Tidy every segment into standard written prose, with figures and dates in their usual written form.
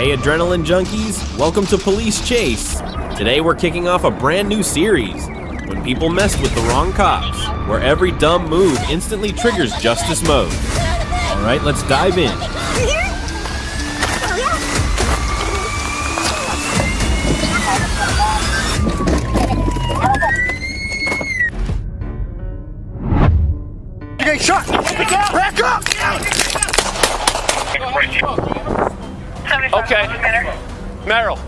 Hey adrenaline junkies, welcome to Police Chase. Today we're kicking off a brand new series, When People Mess with the Wrong Cops, where every dumb move instantly triggers justice mode. Alright, let's dive in. You're getting shot! Back up! Okay. Merrill.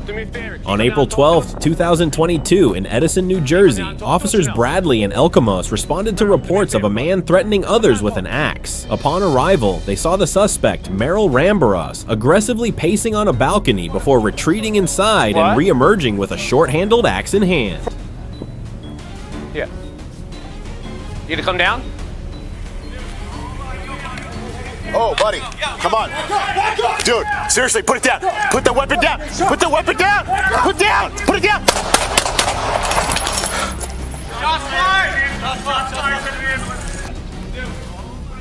Do me a favor. On April 12, 2022, in Edison, New Jersey, officers Bradley and Elkamos responded to reports of a man threatening others with an axe. Upon arrival, they saw the suspect, Merrill Rambaros, aggressively pacing on a balcony before retreating inside and re-emerging with a short-handled axe in hand. Yeah. You gonna come down? Oh, buddy, come on. Dude, seriously, put it down. Put the weapon down. Put the weapon down. Put it down.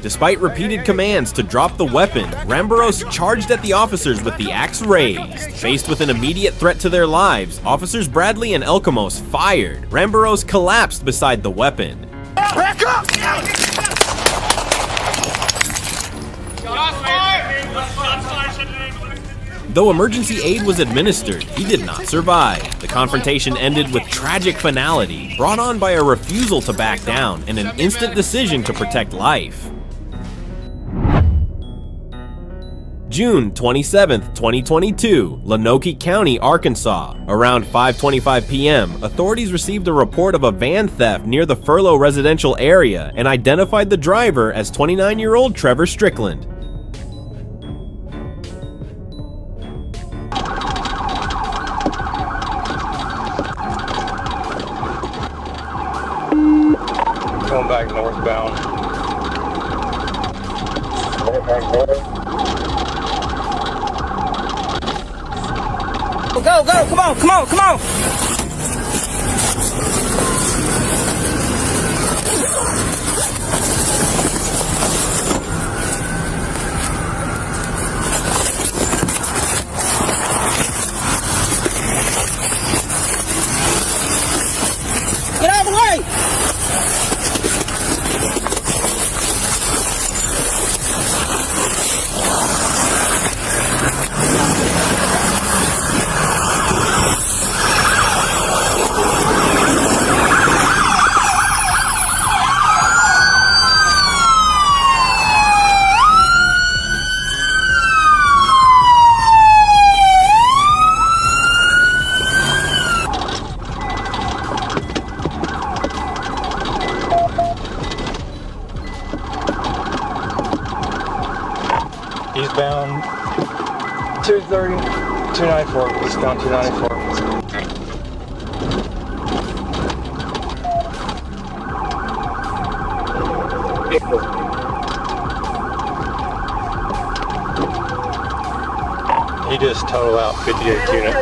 Despite repeated commands to drop the weapon, Rambaros charged at the officers with the axe raised. Faced with an immediate threat to their lives, officers Bradley and Elkamos fired. Rambaros collapsed beside the weapon. Back up! Though emergency aid was administered, he did not survive. The confrontation ended with tragic finality, brought on by a refusal to back down and an instant decision to protect life. June 27, 2022, Lonoke County, Arkansas. Around 5:25 p.m., authorities received a report of a van theft near the Furlough residential area and identified the driver as 29-year-old Trevor Strickland. Going back northbound. Go, come on! Get out of the way! Eastbound 230, 294, eastbound 294. He just totaled out 58 unit.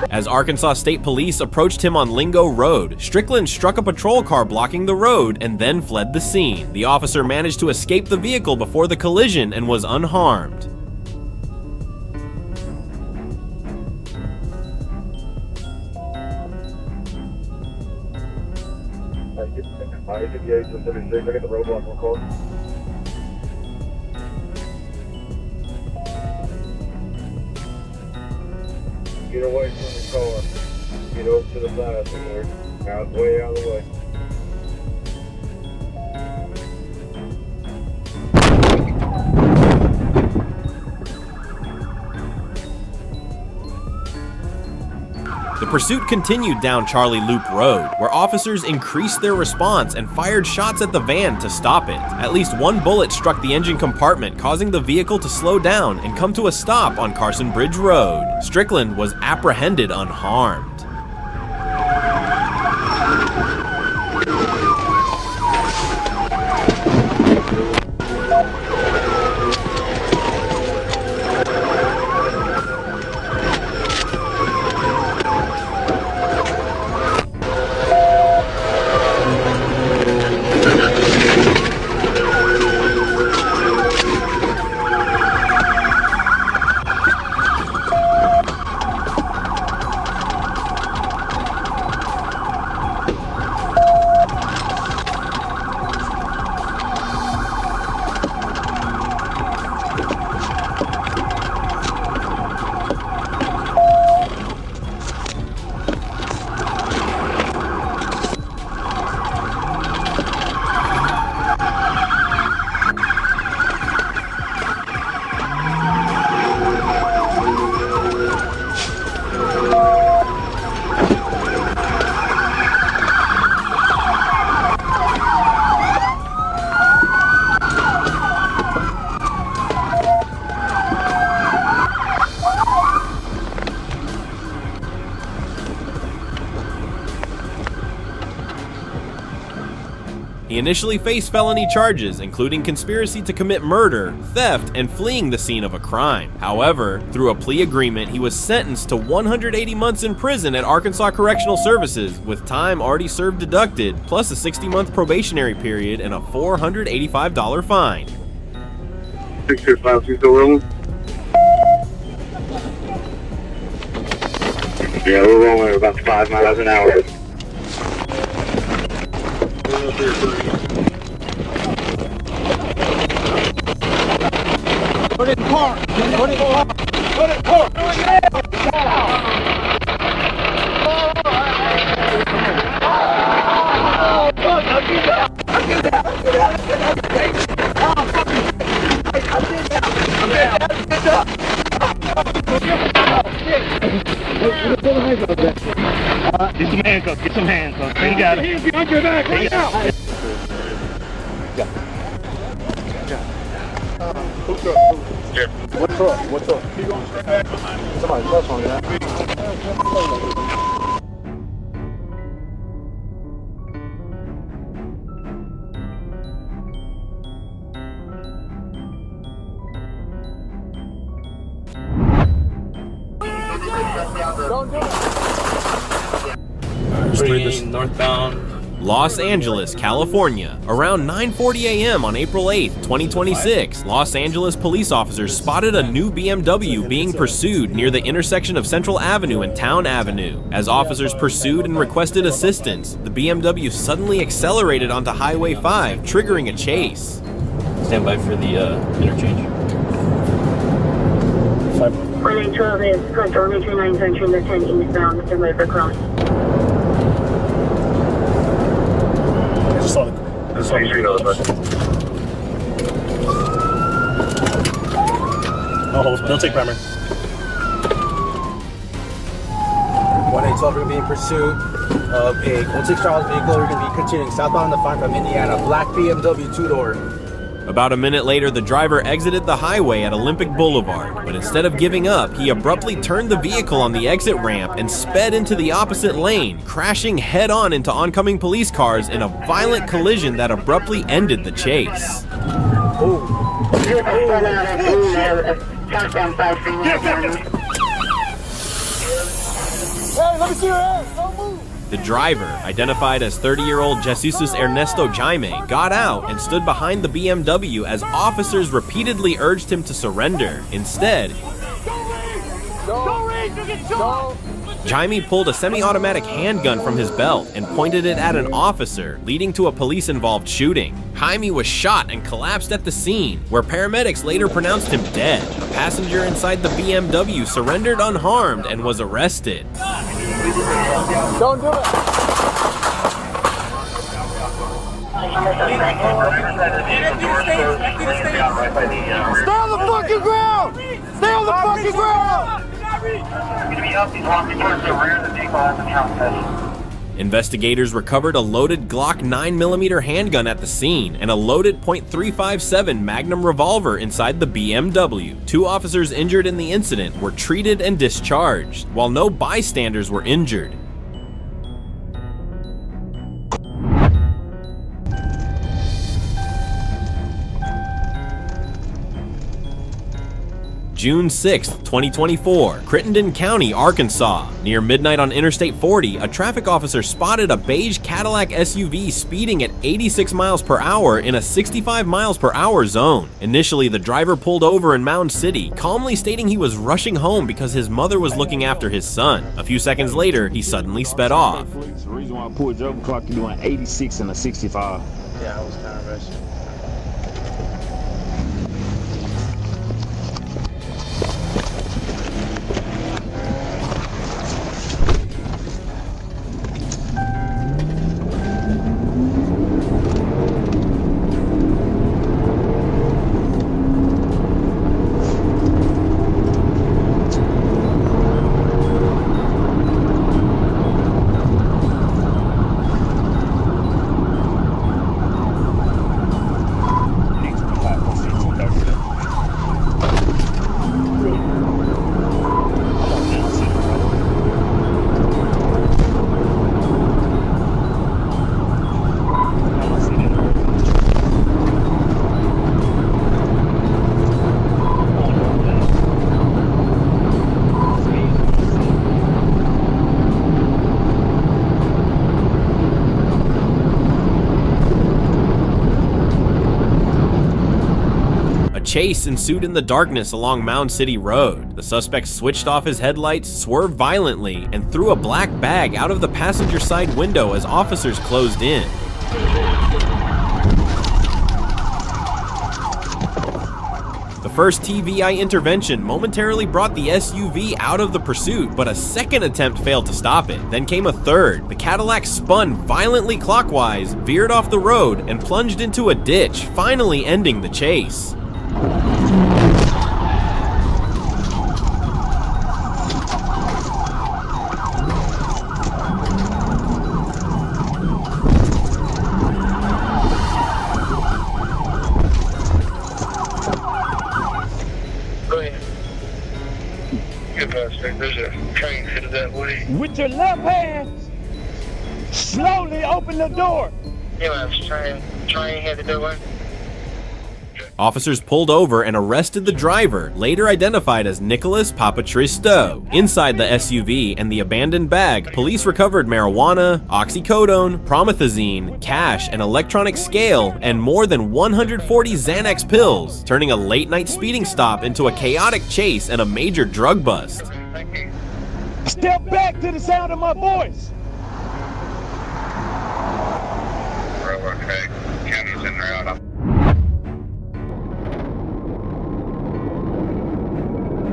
As Arkansas State Police approached him on Lingo Road, Strickland struck a patrol car blocking the road and then fled the scene. The officer managed to escape the vehicle before the collision and was unharmed. Get away from the car. Get over to the side somewhere. Way out of the way. The pursuit continued down Charlie Loop Road, where officers increased their response and fired shots at the van to stop it. At least one bullet struck the engine compartment, causing the vehicle to slow down and come to a stop on Carson Bridge Road. Strickland was apprehended unharmed. He initially faced felony charges, including conspiracy to commit murder, theft, and fleeing the scene of a crime. However, through a plea agreement, he was sentenced to 180 months in prison at Arkansas Correctional Services, with time already served deducted, plus a 60-month probationary period and a $485 fine. 625, you still rolling? Yeah, we're rolling at about 5 miles an hour. Put it in park. Put it in park. Put it in park. Get some handcuffs. Get some handcuffs. You got it. Hands behind your back right now. What's up? What's up? Keep going straight back. Somebody touch on that. Northbound. Los Angeles, California. Around 9:40 a.m. on April 8, 2026, Los Angeles police officers spotted a new BMW being pursued near the intersection of Central Avenue and Town Avenue. As officers pursued and requested assistance, the BMW suddenly accelerated onto Highway 5, triggering a chase. Stand by for the interchange. 1812 is control 29 junction, the 10 eastbound, the river cross. They'll take primary. 1812, we're going to be in pursuit of a Gold 6 Charles vehicle. We're going to be continuing southbound on the farm from Indiana. Black BMW 2-door. About a minute later, the driver exited the highway at Olympic Boulevard, but instead of giving up, he abruptly turned the vehicle on the exit ramp and sped into the opposite lane, crashing head-on into oncoming police cars in a violent collision that abruptly ended the chase. Hey, let me see your hands. Don't move. The driver, identified as 30-year-old Jesus Ernesto Jaime, got out and stood behind the BMW as officers repeatedly urged him to surrender. Instead, Jaime pulled a semi-automatic handgun from his belt and pointed it at an officer, leading to a police-involved shooting. Jaime was shot and collapsed at the scene, where paramedics later pronounced him dead. A passenger inside the BMW surrendered unharmed and was arrested. Don't do it. Stay on the fucking ground! Stay on the fucking ground! Investigators recovered a loaded Glock 9mm handgun at the scene and a loaded .357 Magnum revolver inside the BMW. 2 officers injured in the incident were treated and discharged, while no bystanders were injured. June 6, 2024, Crittenden County, Arkansas. Near midnight on Interstate 40, a traffic officer spotted a beige Cadillac SUV speeding at 86 miles per hour in a 65 miles per hour zone. Initially, the driver pulled over in Mound City, calmly stating he was rushing home because his mother was looking after his son. A few seconds later, he suddenly sped off. The reason why I pulled you over, clock you doing 86 and a 65. Yeah, I was kind of rushing. chase ensued in the darkness along Mound City Road. The suspect switched off his headlights, swerved violently, and threw a black bag out of the passenger side window as officers closed in. The first TVI intervention momentarily brought the SUV out of the pursuit, but a second attempt failed to stop it. Then came a third. The Cadillac spun violently clockwise, veered off the road, and plunged into a ditch, finally ending the chase. There's a train headed that way. With your left hand, slowly open the door. Yeah, train headed that way. Officers pulled over and arrested the driver, later identified as Nicholas Papatristo. Inside the SUV and the abandoned bag, police recovered marijuana, oxycodone, promethazine, cash, an electronic scale, and more than 140 Xanax pills, turning a late-night speeding stop into a chaotic chase and a major drug bust. Step back to the sound of my voice. Railroad track, cameras in route.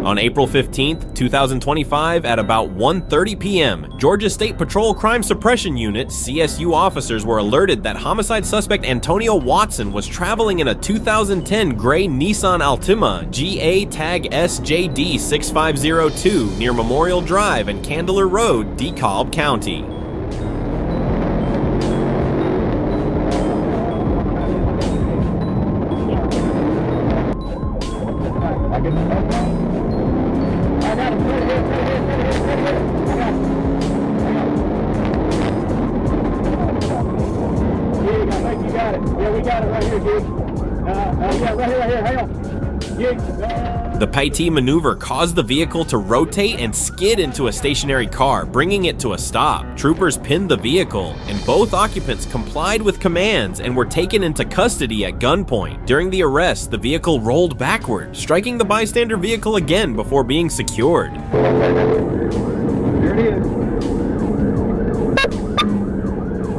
On April 15, 2025, at about 1:30 p.m., Georgia State Patrol Crime Suppression Unit (CSU) officers were alerted that homicide suspect Antonio Watson was traveling in a 2010 gray Nissan Altima GA tag SJD 6502 near Memorial Drive and Candler Road, DeKalb County. The Paitee maneuver caused the vehicle to rotate and skid into a stationary car, bringing it to a stop. Troopers pinned the vehicle, and both occupants complied with commands and were taken into custody at gunpoint. During the arrest, the vehicle rolled backward, striking the bystander vehicle again before being secured. There it is.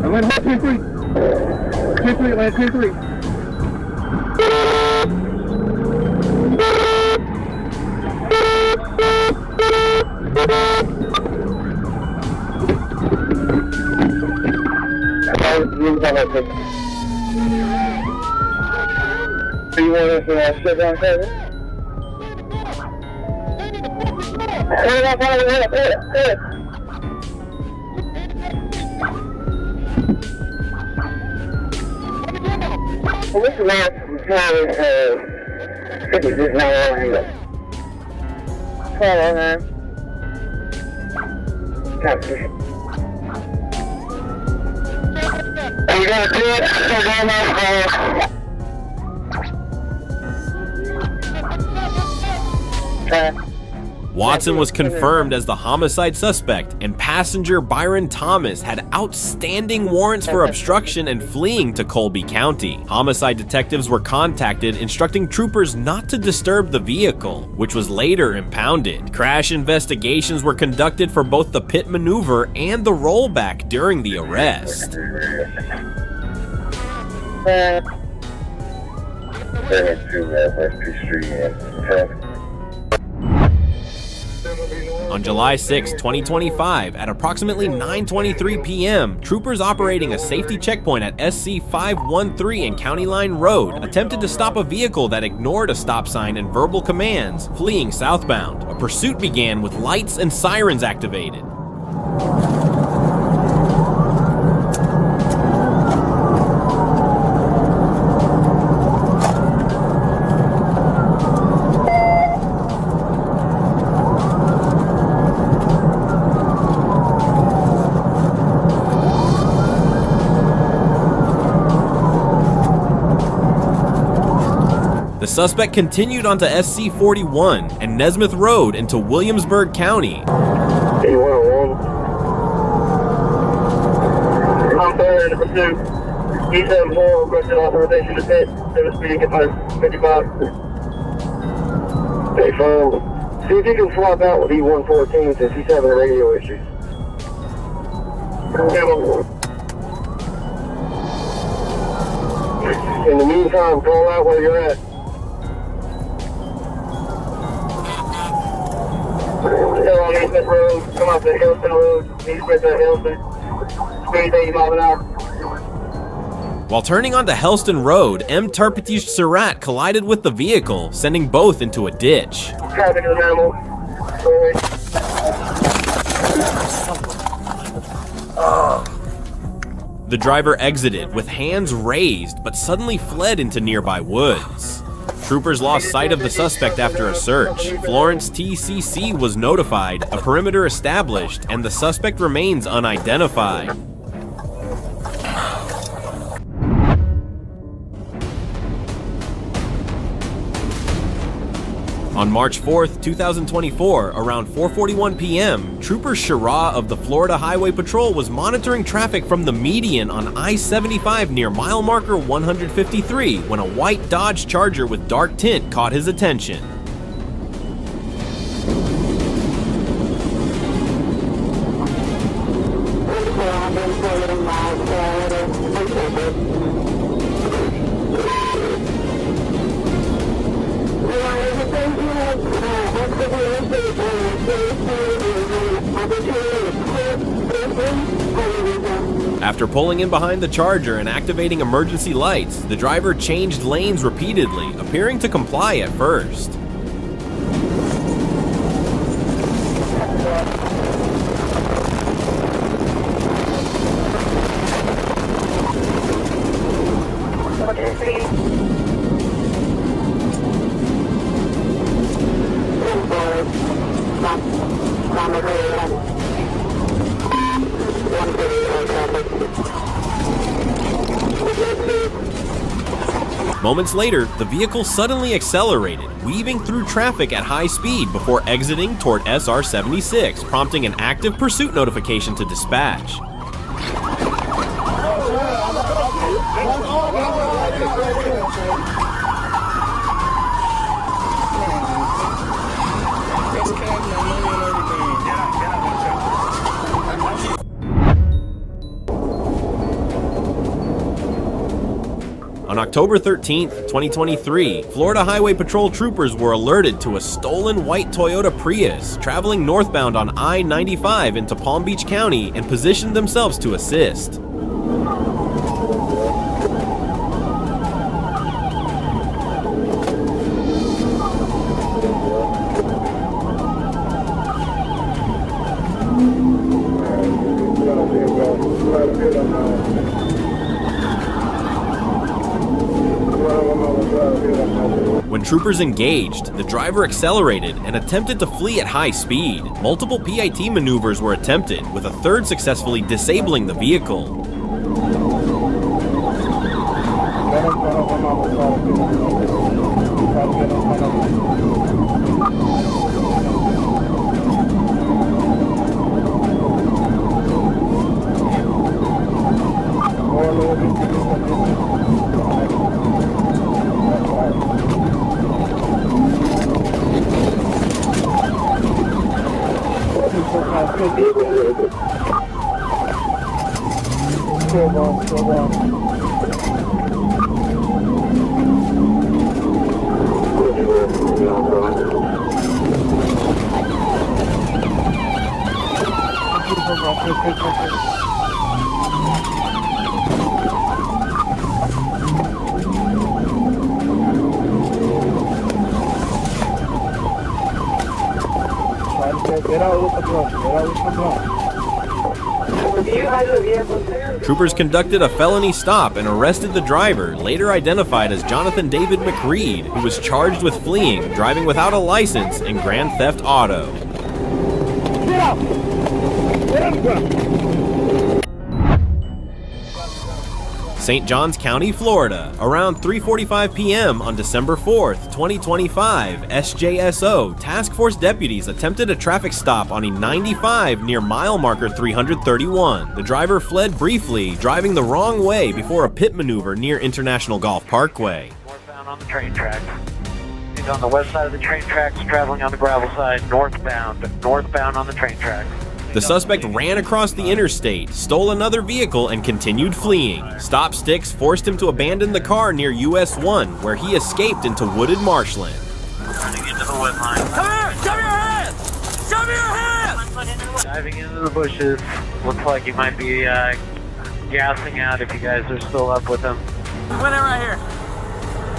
I'm going to hold 2-3. 2-3, land 2-3. Do you want us to sit down, Kevin? Well, this is not this is just not all angle. Follow, man. Capture. You gotta do it, so go now. Watson was confirmed as the homicide suspect, and passenger Byron Thomas had outstanding warrants for obstruction and fleeing to Colby County. Homicide detectives were contacted, instructing troopers not to disturb the vehicle, which was later impounded. Crash investigations were conducted for both the pit maneuver and the rollback during the arrest. On July 6, 2025, at approximately 9:23 p.m., troopers operating a safety checkpoint at SC 513 and County Line Road attempted to stop a vehicle that ignored a stop sign and verbal commands, fleeing southbound. A pursuit began with lights and sirens activated. The suspect continued onto SC 41 and Nesmith Road into Williamsburg County. Hey, 101. I'm there in the pursuit. E74 requested authorization to pit. They were speeding at 55. Hey, phone. See if you can swap out with E114 since he's having radio issues. In the meantime, call out where you're at. Still on Eastman Road, come off the Hillston Road, eastward to Hillston. Speed 80 miles an hour. While turning onto Helston Road, M. Tarpatij Surratt collided with the vehicle, sending both into a ditch. Traffic is an animal. The driver exited with hands raised, but suddenly fled into nearby woods. Troopers lost sight of the suspect after a search. Florence TCC was notified, a perimeter established, and the suspect remains unidentified. On March 4th, 2024, around 4:41 p.m., Trooper Shara of the Florida Highway Patrol was monitoring traffic from the median on I-75 near mile marker 153 when a white Dodge Charger with dark tint caught his attention. After pulling in behind the Charger and activating emergency lights, the driver changed lanes repeatedly, appearing to comply at first. Moments later, the vehicle suddenly accelerated, weaving through traffic at high speed before exiting toward SR-76, prompting an active pursuit notification to dispatch. On October 13th, 2023, Florida Highway Patrol troopers were alerted to a stolen white Toyota Prius traveling northbound on I-95 into Palm Beach County and positioned themselves to assist. When troopers engaged, the driver accelerated and attempted to flee at high speed. Multiple PIT maneuvers were attempted, with a third successfully disabling the vehicle. Troopers conducted a felony stop and arrested the driver, later identified as Jonathan David McReed, who was charged with fleeing, driving without a license, and grand theft auto. St. Johns County, Florida. Around 3:45 p.m. on December 4th, 2025, SJSO task force deputies attempted a traffic stop on E95 near mile marker 331. The driver fled briefly, driving the wrong way before a pit maneuver near International Golf Parkway. Northbound on the train tracks. Traffic on the west side of the train tracks, traveling on the gravel side, northbound on the train tracks. The suspect ran across the interstate, stole another vehicle, and continued fleeing. Stop sticks forced him to abandon the car near US 1, where he escaped into wooded marshland. Running into the wood line. Come here! Show me your hands! Show me your hands! Diving into the bushes. Looks like he might be gassing out if you guys are still up with him. Went in right here.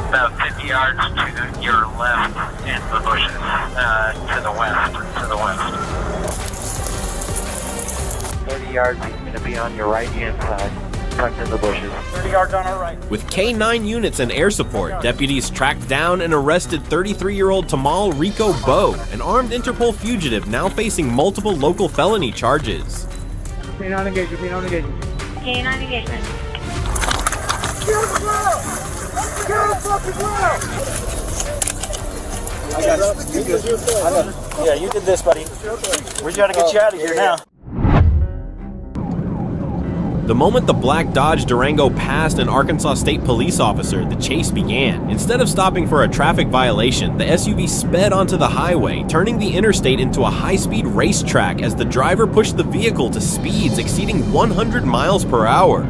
About 50 yards to your left in the bushes, to the west. 30 yards, he's going to be on your right-hand side, tucked in the bushes. 30 yards on our right. With K-9 units and air support, deputies tracked down and arrested 33-year-old Tamal Rico Bowe, an armed Interpol fugitive now facing multiple local felony charges. K9 engagement. K9 engagement. Get on the ground! Get on the fucking ground! I got it. You good. Yeah, you did this, buddy. We're trying to get you out of here now. The moment the black Dodge Durango passed an Arkansas State police officer, the chase began. Instead of stopping for a traffic violation, the SUV sped onto the highway, turning the interstate into a high-speed racetrack as the driver pushed the vehicle to speeds exceeding 100 miles per hour.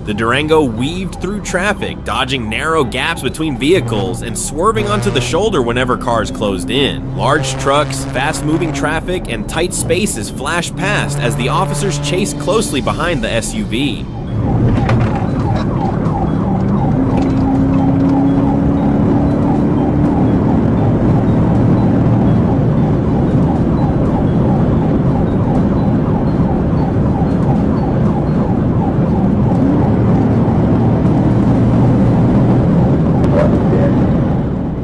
The Durango weaved through traffic, dodging narrow gaps between vehicles and swerving onto the shoulder whenever cars closed in. Large trucks, fast-moving traffic, and tight spaces flashed past as the officers chased closely behind the SUV.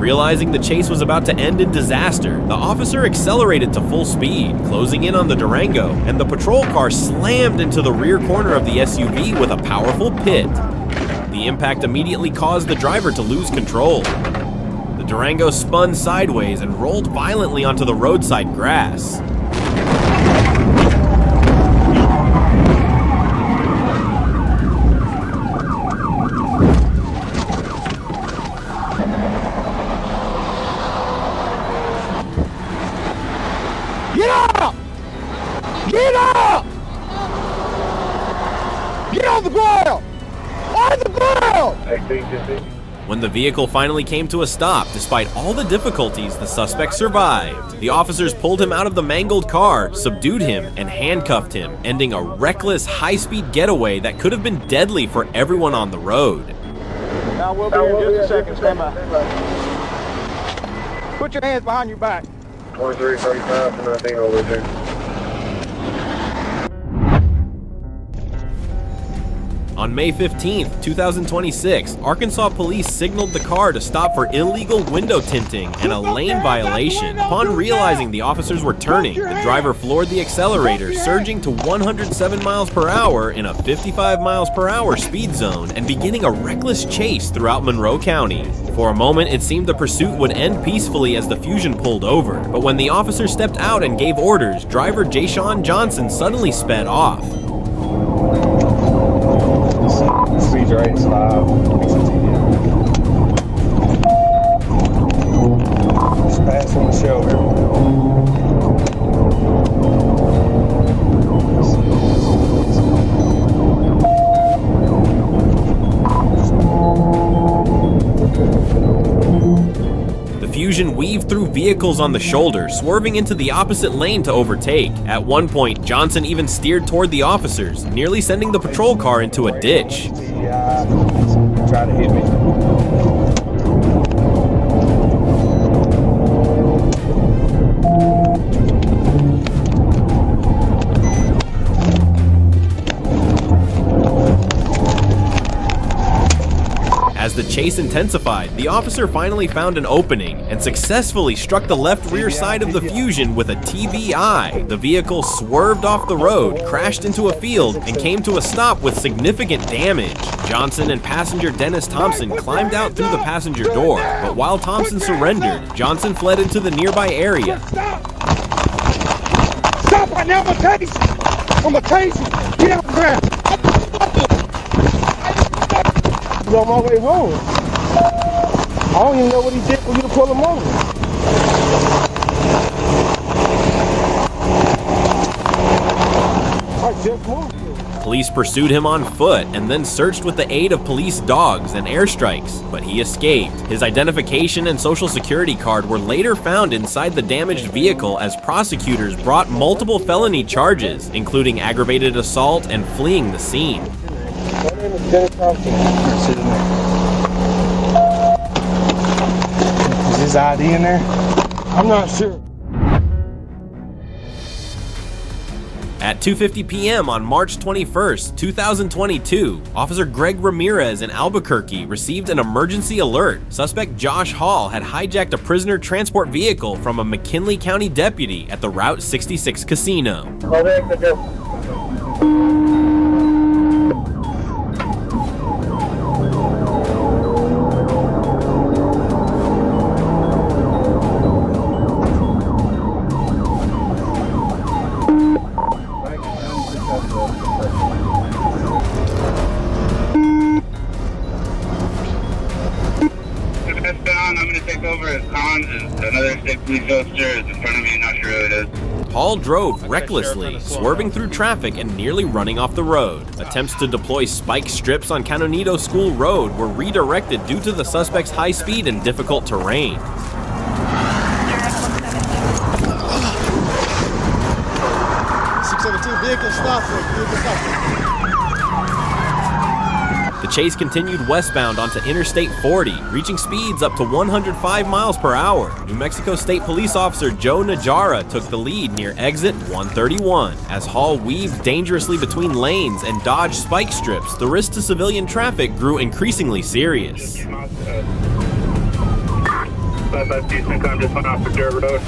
Realizing the chase was about to end in disaster, the officer accelerated to full speed, closing in on the Durango, and the patrol car slammed into the rear corner of the SUV with a powerful pit. The impact immediately caused the driver to lose control. The Durango spun sideways and rolled violently onto the roadside grass. Get up! Get up! Get on the ground! On the ground! When the vehicle finally came to a stop, despite all the difficulties, the suspect survived. The officers pulled him out of the mangled car, subdued him, and handcuffed him, ending a reckless, high-speed getaway that could have been deadly for everyone on the road. Now we'll be here in just a second. Stand by. Put your hands behind your back. 2335 and I think over there. On May 15, 2026, Arkansas police signaled the car to stop for illegal window tinting and a lane violation. Upon realizing the officers were turning, the driver floored the accelerator, surging to 107 miles per hour in a 55 miles per hour speed zone and beginning a reckless chase throughout Monroe County. For a moment, it seemed the pursuit would end peacefully as the Fusion pulled over, but when the officer stepped out and gave orders, driver Jashawn Johnson suddenly sped off. Speed right, it's live. Just pass on the shoulder. The Fusion weaved through vehicles on the shoulder, swerving into the opposite lane to overtake. At one point, Johnson even steered toward the officers, nearly sending the patrol car into a ditch. Try to hit me. As the chase intensified, the officer finally found an opening and successfully struck the left rear side of the Fusion with a TBI. The vehicle swerved off the road, crashed into a field, and came to a stop with significant damage. Johnson and passenger Dennis Thompson climbed out through the passenger door, but while Thompson surrendered, Johnson fled into the nearby area. Stop right now, I'm gonna tase you. Get out the ground. I'm on my way home. I don't even know what he did for you to pull him over. I just moved. Police pursued him on foot and then searched with the aid of police dogs and airstrikes, but he escaped. His identification and social security card were later found inside the damaged vehicle as prosecutors brought multiple felony charges, including aggravated assault and fleeing the scene. My name is Dennis Thompson. Is his ID in there? I'm not sure. At 2:50 p.m. on March 21st, 2022, Officer Greg Ramirez in Albuquerque received an emergency alert. Suspect Josh Hall had hijacked a prisoner transport vehicle from a McKinley County deputy at the Route 66 casino. I'm going to take over as Hans, and another state police officer is in front of me, not sure who it is. Hall drove recklessly, swerving through traffic and nearly running off the road. Attempts to deploy spike strips on Canonito School Road were redirected due to the suspect's high speed and difficult terrain. The chase continued westbound onto Interstate 40, reaching speeds up to 105 miles per hour. New Mexico State Police Officer Joe Najara took the lead near exit 131. As Hall weaved dangerously between lanes and dodged spike strips, the risk to civilian traffic grew increasingly serious. 552 Syncom just went off for dirt road.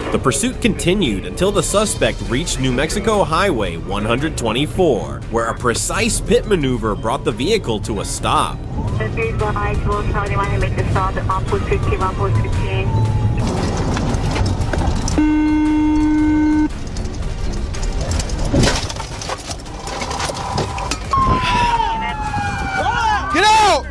The pursuit continued until the suspect reached New Mexico Highway 124, where a precise pit maneuver brought the vehicle to a stop. Please go ahead, we'll tell you when to make the stop at 1.50, 1.15. Get out!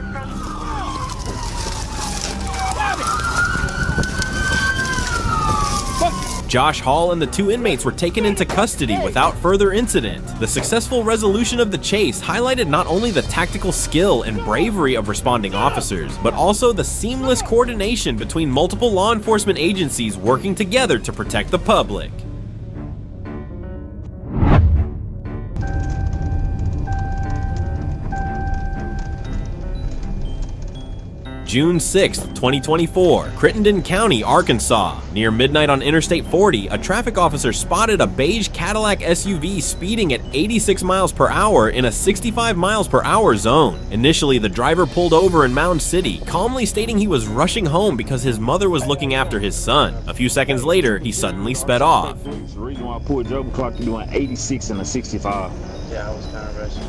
Josh Hall and the two inmates were taken into custody without further incident. The successful resolution of the chase highlighted not only the tactical skill and bravery of responding officers, but also the seamless coordination between multiple law enforcement agencies working together to protect the public. June 6, 2024, Crittenden County, Arkansas. Near midnight on Interstate 40, a traffic officer spotted a beige Cadillac SUV speeding at 86 miles per hour in a 65 miles per hour zone. Initially, the driver pulled over in Mound City, calmly stating he was rushing home because his mother was looking after his son. A few seconds later, he suddenly sped off. The reason why I pulled your clock, you're doing 86 and a 65. Yeah, I was kind of rushing.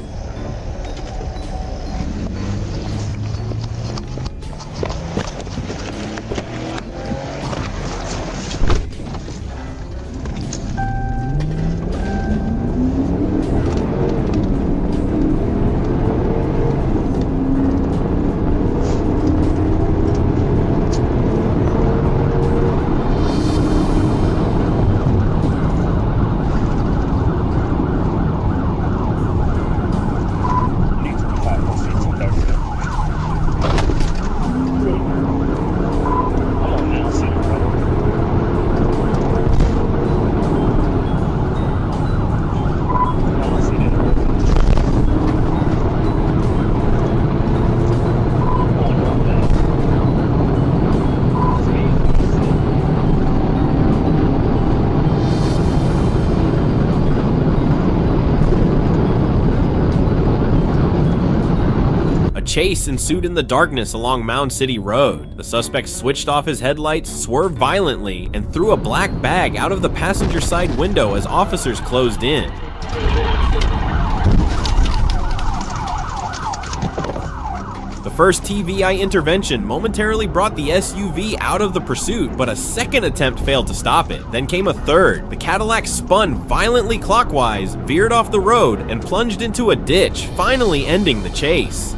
chase ensued in the darkness along Mound City Road. The suspect switched off his headlights, swerved violently, and threw a black bag out of the passenger side window as officers closed in. The first TVI intervention momentarily brought the SUV out of the pursuit, but a second attempt failed to stop it. Then came a third. The Cadillac spun violently clockwise, veered off the road, and plunged into a ditch, finally ending the chase.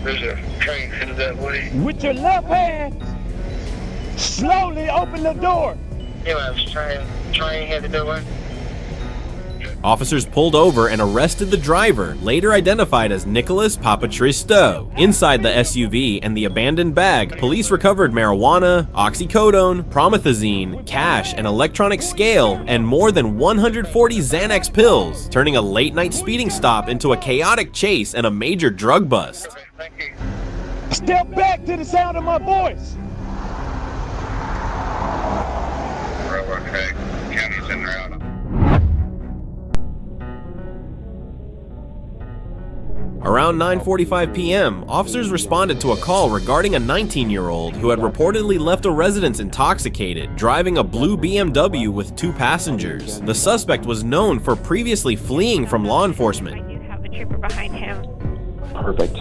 There's a train headed that way. With your left hand, slowly open the door. Yeah, train headed that way. Officers pulled over and arrested the driver, later identified as Nicholas Papatristo. Inside the SUV and the abandoned bag, police recovered marijuana, oxycodone, promethazine, cash, an electronic scale, and more than 140 Xanax pills, turning a late-night speeding stop into a chaotic chase and a major drug bust. Thank you. Step back to the sound of my voice. Railroad track. County's in route. Around 9:45 p.m., officers responded to a call regarding a 19-year-old who had reportedly left a residence intoxicated, driving a blue BMW with 2 passengers. The suspect was known for previously fleeing from law enforcement. I do have a trooper behind him. Perfect.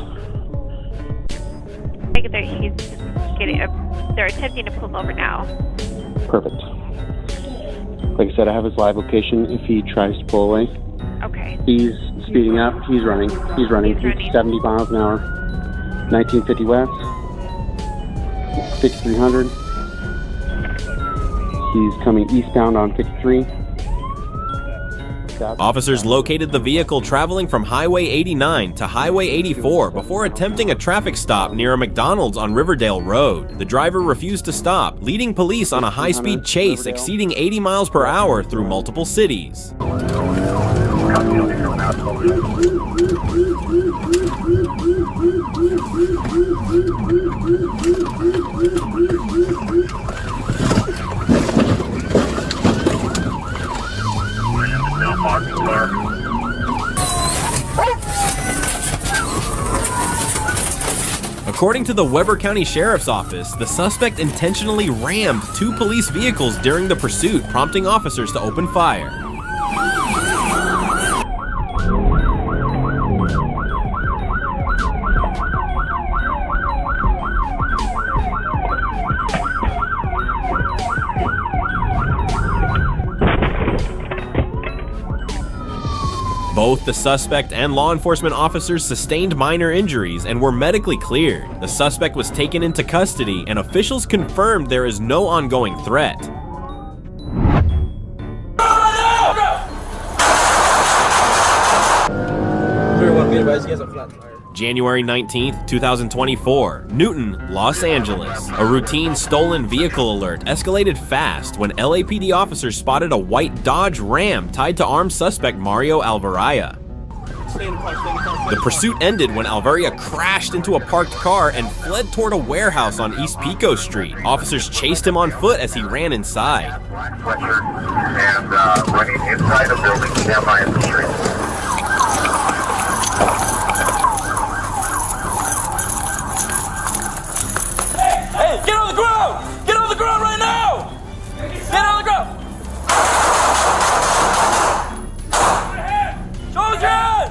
I think they're attempting to pull over now. Perfect. Like I said, I have his live location if he tries to pull away. Okay. He's speeding up. He's running. He's 70 miles an hour. 1950 west. 5300. He's coming eastbound on 53. Officers located the vehicle traveling from Highway 89 to Highway 84 before attempting a traffic stop near a McDonald's on Riverdale Road. The driver refused to stop, leading police on a high-speed chase exceeding 80 miles per hour through multiple cities. According to the Weber County Sheriff's Office, the suspect intentionally rammed 2 police vehicles during the pursuit, prompting officers to open fire. Both the suspect and law enforcement officers sustained minor injuries and were medically cleared. The suspect was taken into custody, and officials confirmed there is no ongoing threat. January 19th, 2024, Newton, Los Angeles. A routine stolen vehicle alert escalated fast when LAPD officers spotted a white Dodge Ram tied to armed suspect Mario Alvaraya. The pursuit ended when Alvaria crashed into a parked car and fled toward a warehouse on East Pico Street. Officers chased him on foot as he ran inside. Black sweatshirt and running inside a building down by the street. Hey, get on the ground! Get on the ground right now! Get on the ground! Soldiers!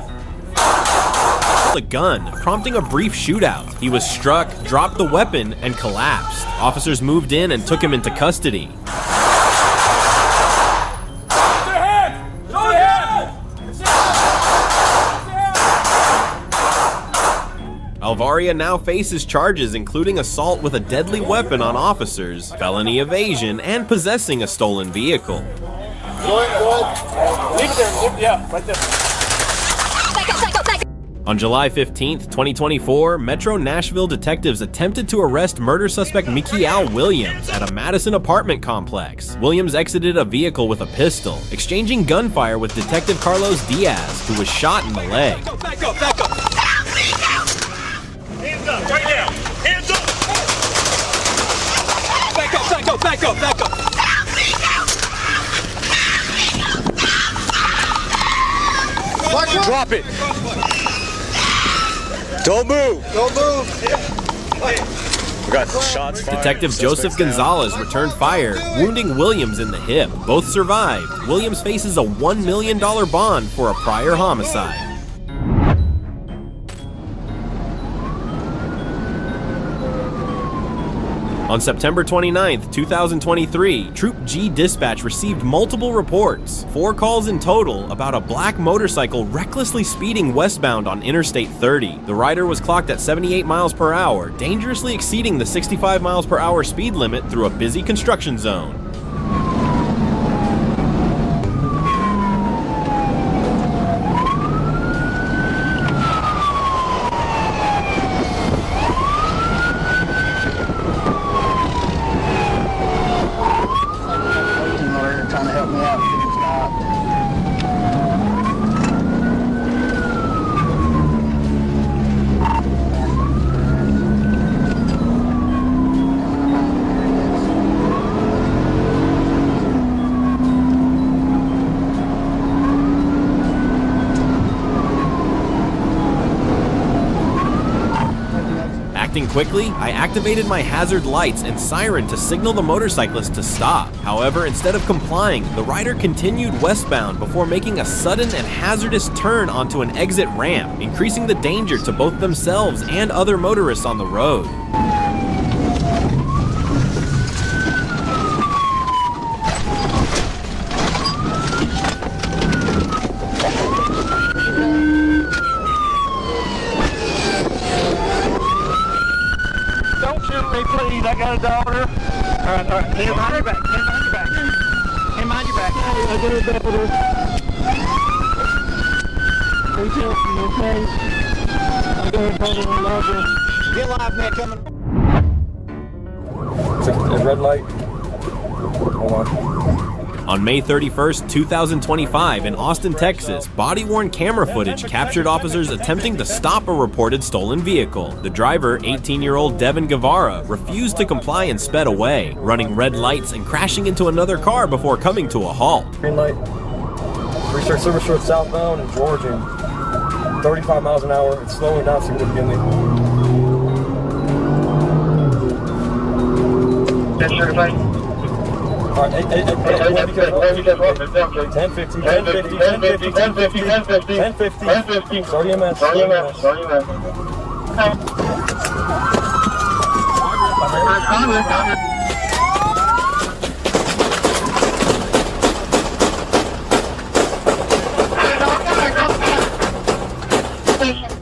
A gun, prompting a brief shootout. He was struck, dropped the weapon, and collapsed. Officers moved in and took him into custody. Alvaria now faces charges including assault with a deadly weapon on officers, felony evasion, and possessing a stolen vehicle. Leave it there. Yeah, right there. On July 15th, 2024, Metro Nashville detectives attempted to arrest murder suspect Mikial Williams at a Madison apartment complex. Williams exited a vehicle with a pistol, exchanging gunfire with Detective Carlos Diaz, who was shot in the leg. Back up, back up. Hands up, right now. Hands up. Back up, back up, back up, back up. Drop it. Don't move. Don't move. We got shots fired. Detective Joseph Gonzalez returned fire, wounding Williams in the hip. Both survived. Williams faces a $1 million bond for a prior homicide. On September 29th, 2023, Troop G Dispatch received multiple reports, 4 calls in total, about a black motorcycle recklessly speeding westbound on Interstate 30. The rider was clocked at 78 miles per hour, dangerously exceeding the 65 miles per hour speed limit through a busy construction zone. Acting quickly, I activated my hazard lights and siren to signal the motorcyclist to stop. However, instead of complying, the rider continued westbound before making a sudden and hazardous turn onto an exit ramp, increasing the danger to both themselves and other motorists on the road. Please, I got a daughter. All right. Hands behind your back. Hands behind your back. Hands behind your back. I got a daughter. Please help me, okay? I got a daughter. I love her. Get live, man, coming. It's a red light. Hold on. On May 31st, 2025, in Austin, Texas, body-worn camera footage captured officers attempting to stop a reported stolen vehicle. The driver, 18-year-old Devin Guevara, refused to comply and sped away, running red lights and crashing into another car before coming to a halt. Green light. Research Service Road southbound in Georgia. 35 miles an hour. It's slowing down significantly. That's certified. All right, hey, be careful. 1050, 1050, 1050, 1050, 1050, 1050. Start EMS. Start EMS.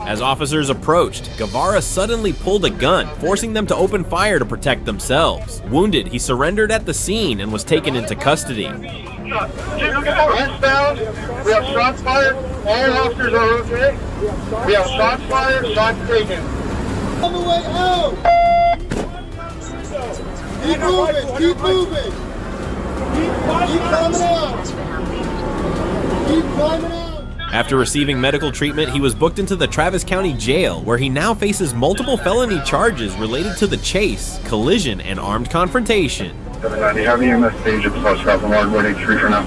As officers approached, Guevara suddenly pulled a gun, forcing them to open fire to protect themselves. Wounded, he surrendered at the scene and was taken into custody. Westbound, we have shots fired. All officers are okay. We have shots fired, shots taken. On the way out! Keep moving, keep moving! Keep climbing out! Keep climbing out! After receiving medical treatment, he was booked into the Travis County Jail, where he now faces multiple felony charges related to the chase, collision, and armed confrontation. 790, have you EMS stage at the South Travel Mark 183 for now?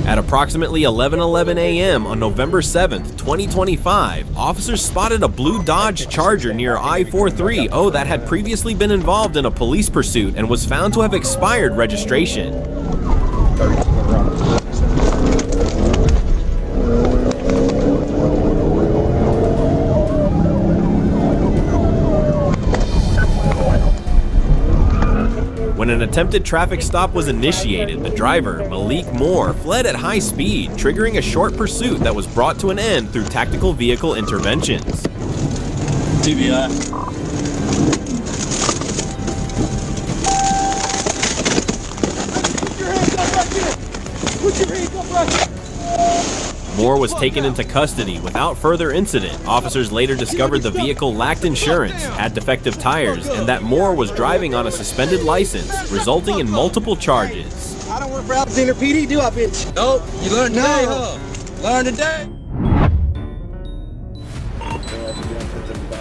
At approximately 11:11 a.m. on November 7th, 2025, officers spotted a blue Dodge Charger near I-430 that had previously been involved in a police pursuit and was found to have expired registration. When an attempted traffic stop was initiated, the driver, Malik Moore, fled at high speed, triggering a short pursuit that was brought to an end through tactical vehicle interventions. TBI. Moore was taken into custody without further incident. Officers later discovered the vehicle lacked insurance, had defective tires, and that Moore was driving on a suspended license, resulting in multiple charges. I don't work for Alexander PD, do I, bitch? Nope. You learned today, huh? Learned today.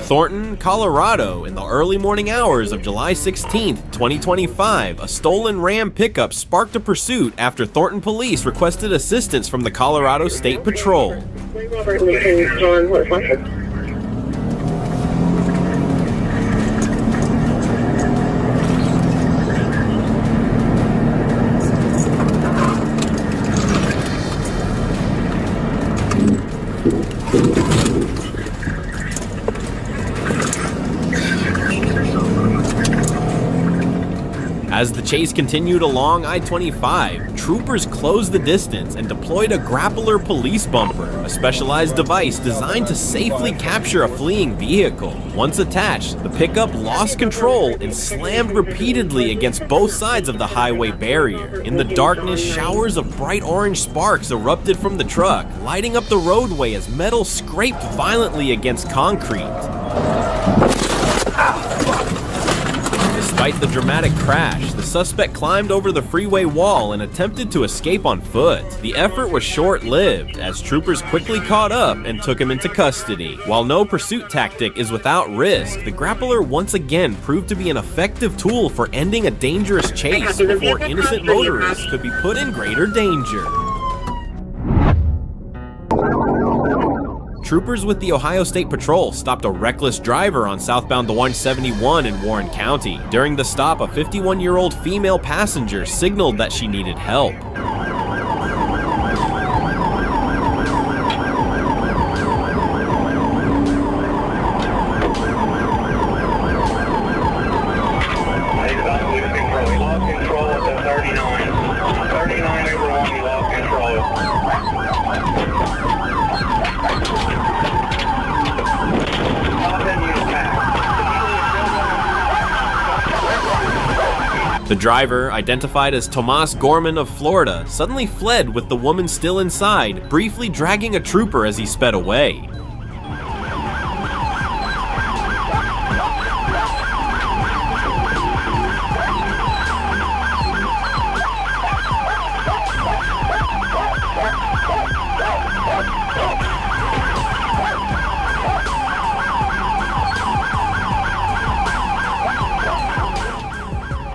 Thornton, Colorado, in the early morning hours of July 16, 2025, a stolen Ram pickup sparked a pursuit after Thornton police requested assistance from the Colorado State Patrol. Robert Lincoln, John, what's license? As the chase continued along I-25, troopers closed the distance and deployed a grappler police bumper, a specialized device designed to safely capture a fleeing vehicle. Once attached, the pickup lost control and slammed repeatedly against both sides of the highway barrier. In the darkness, showers of bright orange sparks erupted from the truck, lighting up the roadway as metal scraped violently against concrete. Despite the dramatic crash, the suspect climbed over the freeway wall and attempted to escape on foot. The effort was short-lived, as troopers quickly caught up and took him into custody. While no pursuit tactic is without risk, the grappler once again proved to be an effective tool for ending a dangerous chase before innocent motorists could be put in greater danger. Troopers with the Ohio State Patrol stopped a reckless driver on southbound the 171 in Warren County. During the stop, a 51-year-old female passenger signaled that she needed help. The driver, identified as Tomas Gorman of Florida, suddenly fled with the woman still inside, briefly dragging a trooper as he sped away.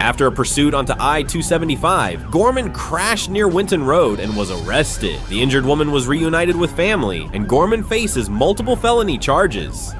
After a pursuit onto I-275, Gorman crashed near Winton Road and was arrested. The injured woman was reunited with family, and Gorman faces multiple felony charges.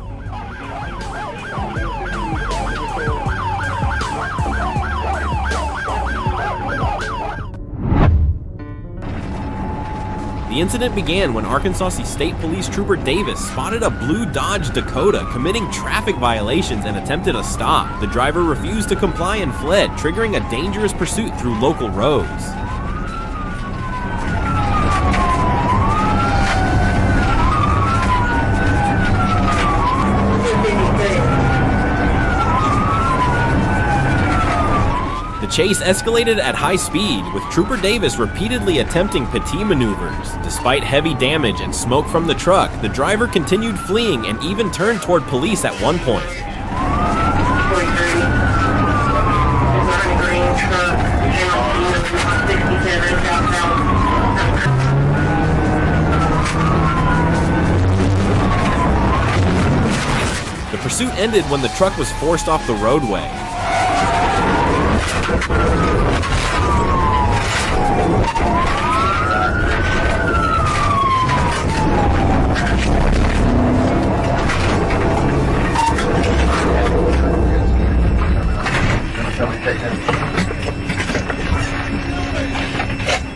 The incident began when Arkansas State Police Trooper Davis spotted a blue Dodge Dakota committing traffic violations and attempted a stop. The driver refused to comply and fled, triggering a dangerous pursuit through local roads. The chase escalated at high speed, with Trooper Davis repeatedly attempting petit maneuvers. Despite heavy damage and smoke from the truck, the driver continued fleeing and even turned toward police at one point. The pursuit ended when the truck was forced off the roadway.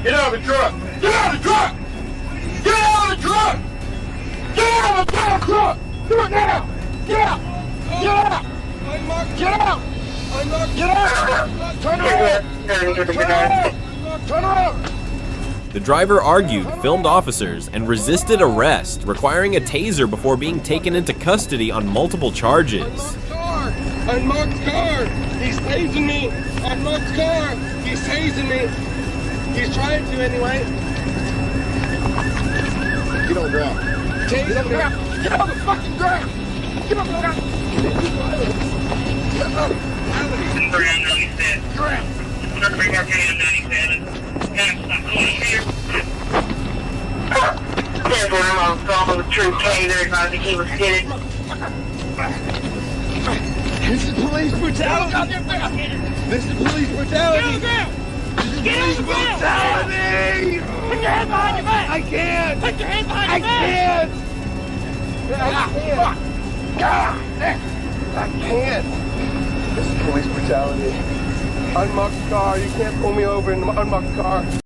Get out of the truck! Get out of the truck! Get out of the truck! Get out of the truck! Do it now! Get out! Get out! Get out! Get out! Turn around! Turn around! Turn around! The driver argued, filmed officers, and resisted arrest, requiring a taser before being taken into custody on multiple charges. Unmarked car! He's tasing me! Unmarked car! He's tasing me! He's trying to anyway. Get on the ground. Get on the ground. Get on the fucking ground. Get on the ground. Get up. Ground. On the true K, there's not the he was hit. This is police brutality. This is police brutality. This is police brutality. Put your hand behind your back. I can't. Put your hand behind I your back. can't. I can't. This is police brutality. Unmarked car. You can't pull me over in an unmarked car.